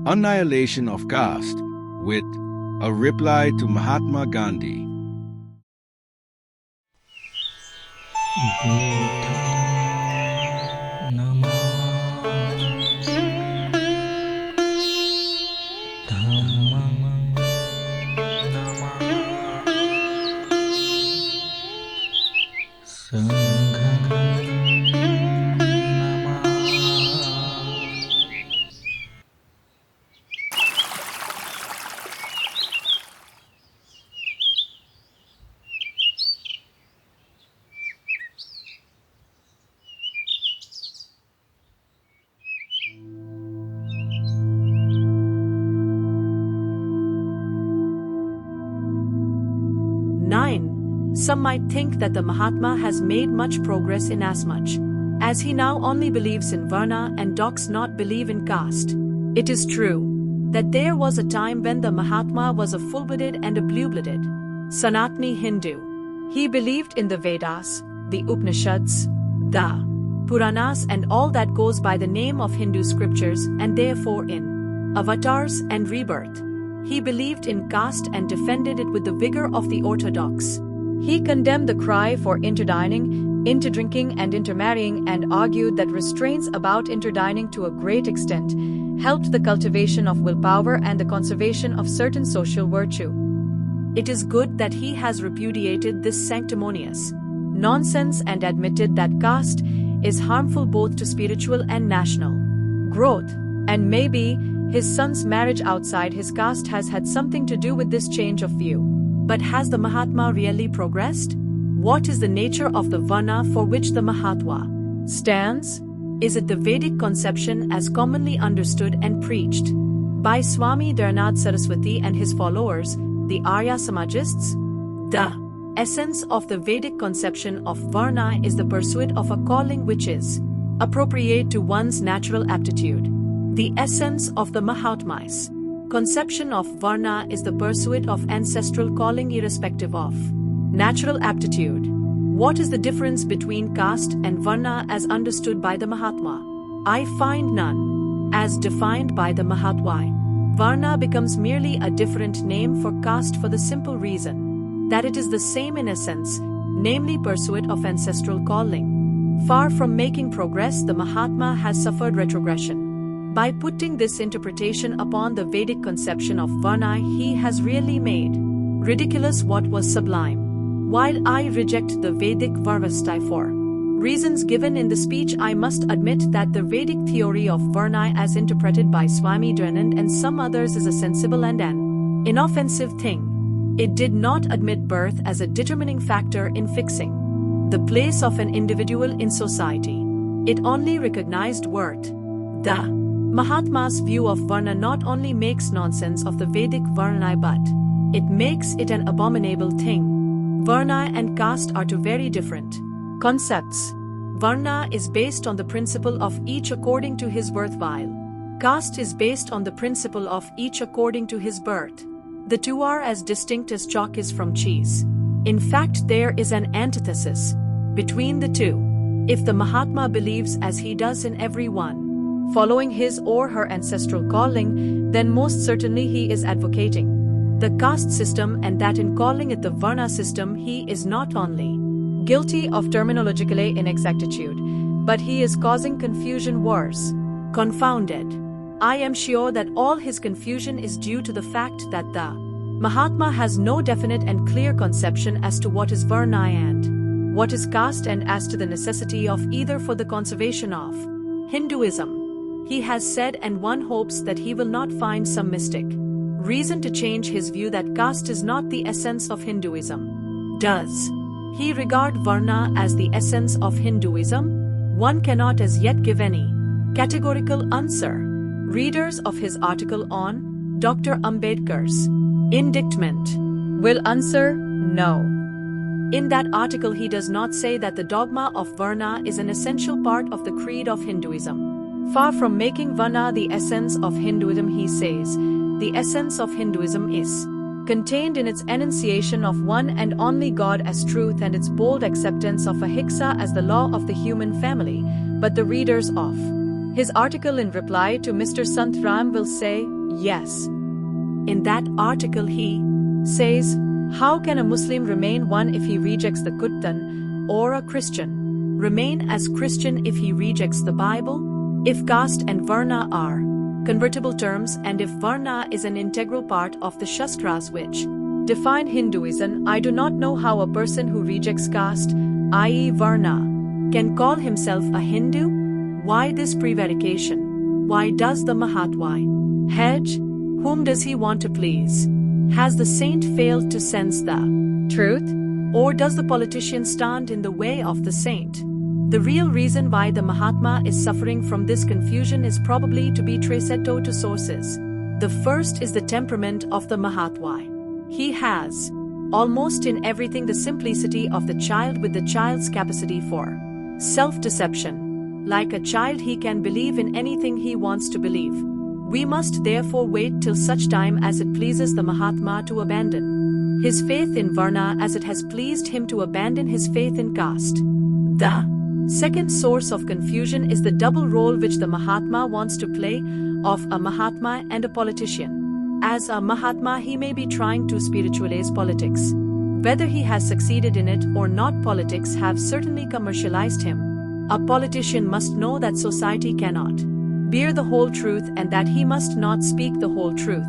Annihilation of Caste with a reply to Mahatma Gandhi. Some might think that the Mahatma has made much progress inasmuch as he now only believes in Varna and does not believe in caste. It is true that there was a time when the Mahatma was a full-blooded and a blue-blooded Sanatani Hindu. He believed in the Vedas, the Upanishads, the Puranas and all that goes by the name of Hindu scriptures, and therefore in avatars and rebirth. He believed in caste and defended it with the vigor of the orthodox. He condemned the cry for interdining, interdrinking and intermarrying, and argued that restraints about interdining to a great extent helped the cultivation of willpower and the conservation of certain social virtue. It is good that he has repudiated this sanctimonious nonsense and admitted that caste is harmful both to spiritual and national growth, and maybe his son's marriage outside his caste has had something to do with this change of view. But has the Mahatma really progressed? What is the nature of the Varna for which the Mahatma stands? Is it the Vedic conception as commonly understood and preached by Swami Dharanath Saraswati and his followers, the Arya Samajists? The essence of the Vedic conception of Varna is the pursuit of a calling which is appropriate to one's natural aptitude. The essence of the Mahatma's conception of Varna is the pursuit of ancestral calling irrespective of natural aptitude. What is the difference between caste and Varna as understood by the Mahatma? I find none. As defined by the Mahatma, Varna becomes merely a different name for caste for the simple reason that it is the same in essence, namely pursuit of ancestral calling. Far from making progress, the Mahatma has suffered retrogression. By putting this interpretation upon the Vedic conception of Varna, he has really made ridiculous what was sublime. While I reject the Vedic Varnavastha for reasons given in the speech, I must admit that the Vedic theory of Varna as interpreted by Swami Dharanath and some others is a sensible and an inoffensive thing. It did not admit birth as a determining factor in fixing the place of an individual in society. It only recognized worth. The Mahatma's view of Varna not only makes nonsense of the Vedic Varna but it makes it an abominable thing. Varna and caste are two very different concepts. Varna is based on the principle of each according to his birth, while caste is based on the principle of each according to his birth. The two are as distinct as chalk is from cheese. In fact, there is an antithesis between the two. If the Mahatma believes as he does in everyone following his or her ancestral calling, then most certainly he is advocating the caste system, and that in calling it the Varna system he is not only guilty of terminological inexactitude, but he is causing confusion worse. Confounded. I am sure that all his confusion is due to the fact that the Mahatma has no definite and clear conception as to what is Varna and what is caste, and as to the necessity of either for the conservation of Hinduism. He has said, and one hopes that he will not find some mystic reason to change his view, that caste is not the essence of Hinduism. Does he regard Varna as the essence of Hinduism? One cannot as yet give any categorical answer. Readers of his article on Dr. Ambedkar's indictment will answer no. In that article he does not say that the dogma of Varna is an essential part of the creed of Hinduism. Far from making Varna the essence of Hinduism, he says, the essence of Hinduism is contained in its enunciation of one and only God as truth and its bold acceptance of ahimsa as the law of the human family. But the readers of His article in reply to Mr. Sant Ram will say, yes. In that article he says, how can a Muslim remain one if he rejects the Quran, or a Christian remain as Christian if he rejects the Bible? If caste and varna are convertible terms and if varna is an integral part of the Shastras which define Hinduism, I do not know how a person who rejects caste, i.e. varna, can call himself a Hindu. Why this prevarication? Why does the Mahatma hedge? Whom does he want to please? Has the saint failed to sense the truth? Or does the politician stand in the way of the saint? The real reason why the Mahatma is suffering from this confusion is probably to be traced to two sources. The first is the temperament of the Mahatma. He has, almost in everything, the simplicity of the child with the child's capacity for self-deception. Like a child, he can believe in anything he wants to believe. We must therefore wait till such time as it pleases the Mahatma to abandon his faith in varna as it has pleased him to abandon his faith in caste. The second source of confusion is the double role which the Mahatma wants to play of a Mahatma and a politician. As a Mahatma, he may be trying to spiritualize politics. Whether he has succeeded in it or not, politics have certainly commercialized him. A politician must know that society cannot bear the whole truth and that he must not speak the whole truth.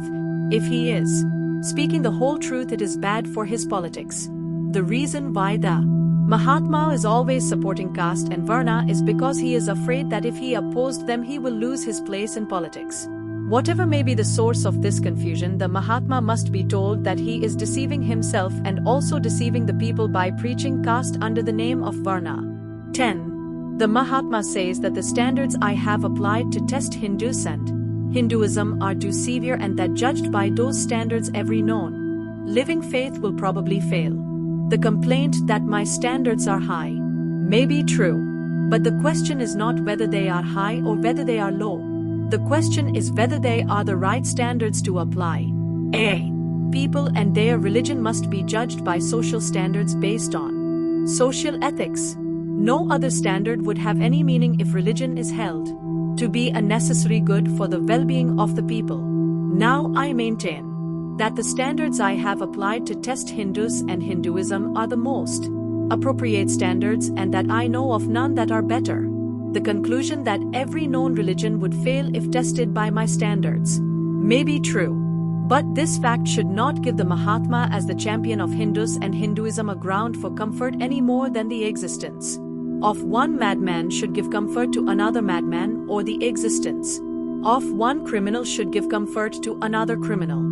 If he is speaking the whole truth, it is bad for his politics. The reason why the Mahatma is always supporting caste and varna is because he is afraid that if he opposed them, he will lose his place in politics. Whatever may be the source of this confusion, the Mahatma must be told that he is deceiving himself and also deceiving the people by preaching caste under the name of varna. 10. The Mahatma says that the standards I have applied to test Hindus and Hinduism are too severe and that judged by those standards every known living faith will probably fail. The complaint that my standards are high may be true, but the question is not whether they are high or whether they are low. The question is whether they are the right standards to apply. A. People and their religion must be judged by social standards based on social ethics. No other standard would have any meaning if religion is held to be a necessary good for the well-being of the people. Now I maintain that the standards I have applied to test Hindus and Hinduism are the most appropriate standards and that I know of none that are better. The conclusion that every known religion would fail if tested by my standards may be true, but this fact should not give the Mahatma as the champion of Hindus and Hinduism a ground for comfort any more than the existence of one madman should give comfort to another madman, or the existence of one criminal should give comfort to another criminal.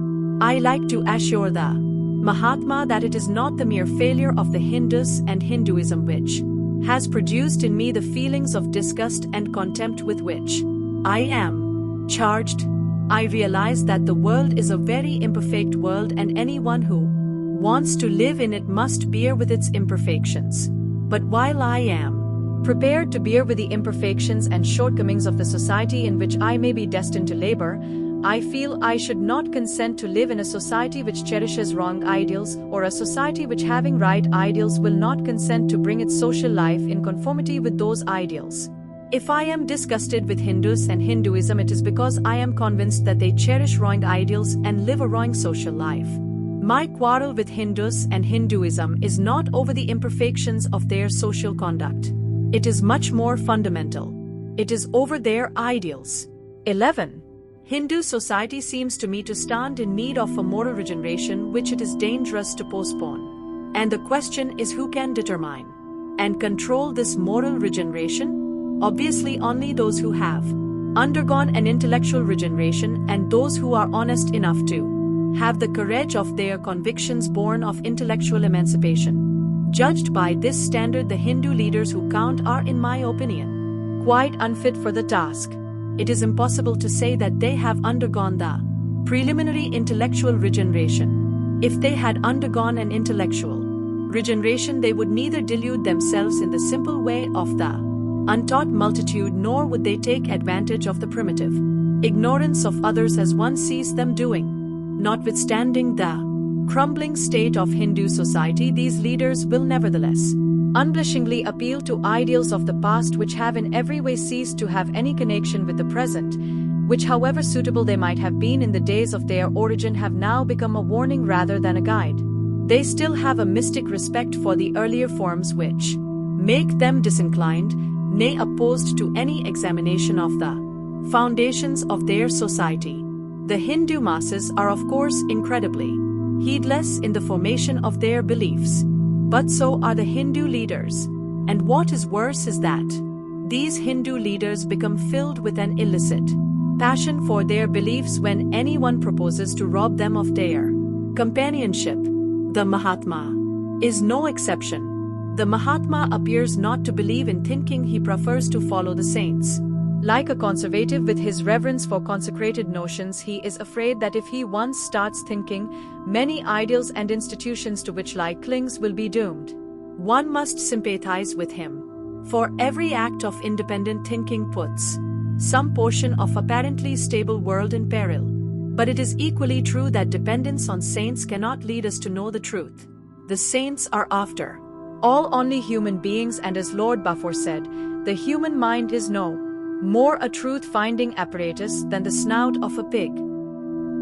I like to assure the Mahatma that it is not the mere failure of the Hindus and Hinduism which has produced in me the feelings of disgust and contempt with which I am charged. I realize that the world is a very imperfect world and anyone who wants to live in it must bear with its imperfections. But while I am prepared to bear with the imperfections and shortcomings of the society in which I may be destined to labor, I feel I should not consent to live in a society which cherishes wrong ideals, or a society which, having right ideals, will not consent to bring its social life in conformity with those ideals. If I am disgusted with Hindus and Hinduism, it is because I am convinced that they cherish wrong ideals and live a wrong social life. My quarrel with Hindus and Hinduism is not over the imperfections of their social conduct. It is much more fundamental. It is over their ideals. 11. Hindu society seems to me to stand in need of a moral regeneration which it is dangerous to postpone. And the question is, who can determine and control this moral regeneration? Obviously only those who have undergone an intellectual regeneration and those who are honest enough to have the courage of their convictions born of intellectual emancipation. Judged by this standard, the Hindu leaders who count are, in my opinion, quite unfit for the task. It is impossible to say that they have undergone the preliminary intellectual regeneration. If they had undergone an intellectual regeneration, they would neither delude themselves in the simple way of the untaught multitude, nor would they take advantage of the primitive ignorance of others as one sees them doing. Notwithstanding the crumbling state of Hindu society, these leaders will nevertheless unblushingly appeal to ideals of the past which have in every way ceased to have any connection with the present, which however suitable they might have been in the days of their origin have now become a warning rather than a guide. They still have a mystic respect for the earlier forms which make them disinclined, nay opposed to any examination of the foundations of their society. The Hindu masses are of course incredibly heedless in the formation of their beliefs, but so are the Hindu leaders. And what is worse is that these Hindu leaders become filled with an illicit passion for their beliefs when anyone proposes to rob them of their companionship. The Mahatma is no exception. The Mahatma appears not to believe in thinking, he prefers to follow the saints. Like a conservative with his reverence for consecrated notions, he is afraid that if he once starts thinking, many ideals and institutions to which lie clings will be doomed. One must sympathize with him, for every act of independent thinking puts some portion of apparently stable world in peril. But it is equally true that dependence on saints cannot lead us to know the truth. The saints are after all only human beings, and as Lord Balfour said, the human mind is no more a truth-finding apparatus than the snout of a pig.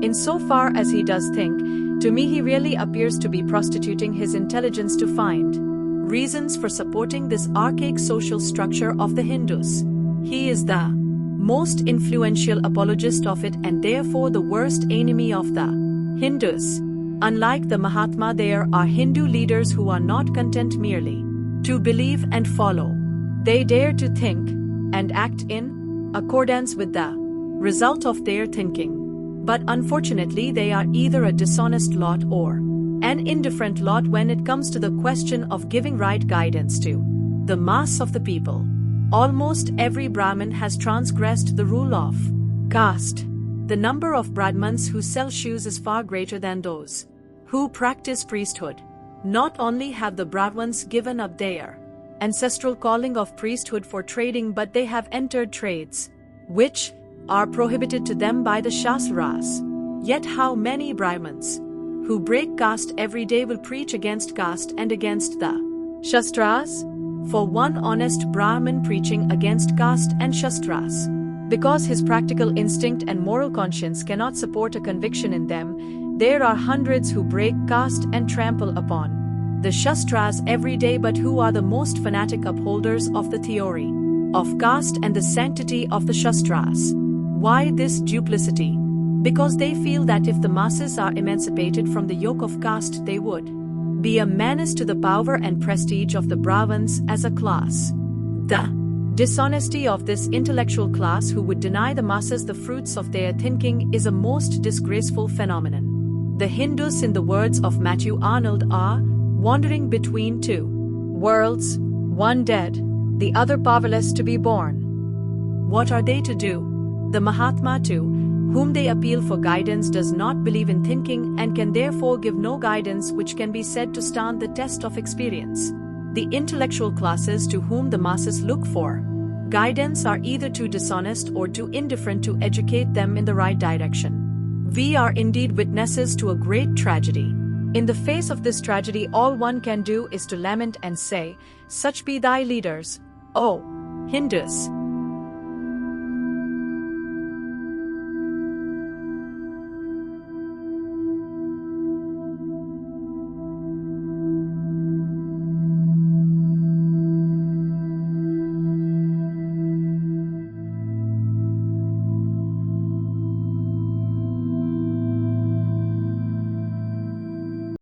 In so far as he does think, to me he really appears to be prostituting his intelligence to find reasons for supporting this archaic social structure of the Hindus. He is the most influential apologist of it and therefore the worst enemy of the Hindus. Unlike the Mahatma, there are Hindu leaders who are not content merely to believe and follow. They dare to think and act in accordance with the result of their thinking. But unfortunately they are either a dishonest lot or an indifferent lot when it comes to the question of giving right guidance to the mass of the people. Almost every Brahmin has transgressed the rule of caste. The number of Brahmins who sell shoes is far greater than those who practice priesthood. Not only have the Brahmins given up their ancestral calling of priesthood for trading, but they have entered trades which are prohibited to them by the Shastras. Yet how many Brahmins who break caste every day will preach against caste and against the Shastras? For one honest Brahmin preaching against caste and Shastras, because his practical instinct and moral conscience cannot support a conviction in them, there are hundreds who break caste and trample upon the Shastras every day, but who are the most fanatic upholders of the theory of caste and the sanctity of the Shastras. Why this duplicity? Because they feel that if the masses are emancipated from the yoke of caste, they would be a menace to the power and prestige of the Brahmins as a class. The dishonesty of this intellectual class who would deny the masses the fruits of their thinking is a most disgraceful phenomenon. The Hindus, in the words of Matthew Arnold, are wandering between two worlds, one dead, the other powerless to be born. What are they to do? The Mahatma, to whom they appeal for guidance, does not believe in thinking and can therefore give no guidance which can be said to stand the test of experience. The intellectual classes to whom the masses look for guidance are either too dishonest or too indifferent to educate them in the right direction. We are indeed witnesses to a great tragedy. In the face of this tragedy, all one can do is to lament and say, "Such be thy leaders, O Hindus."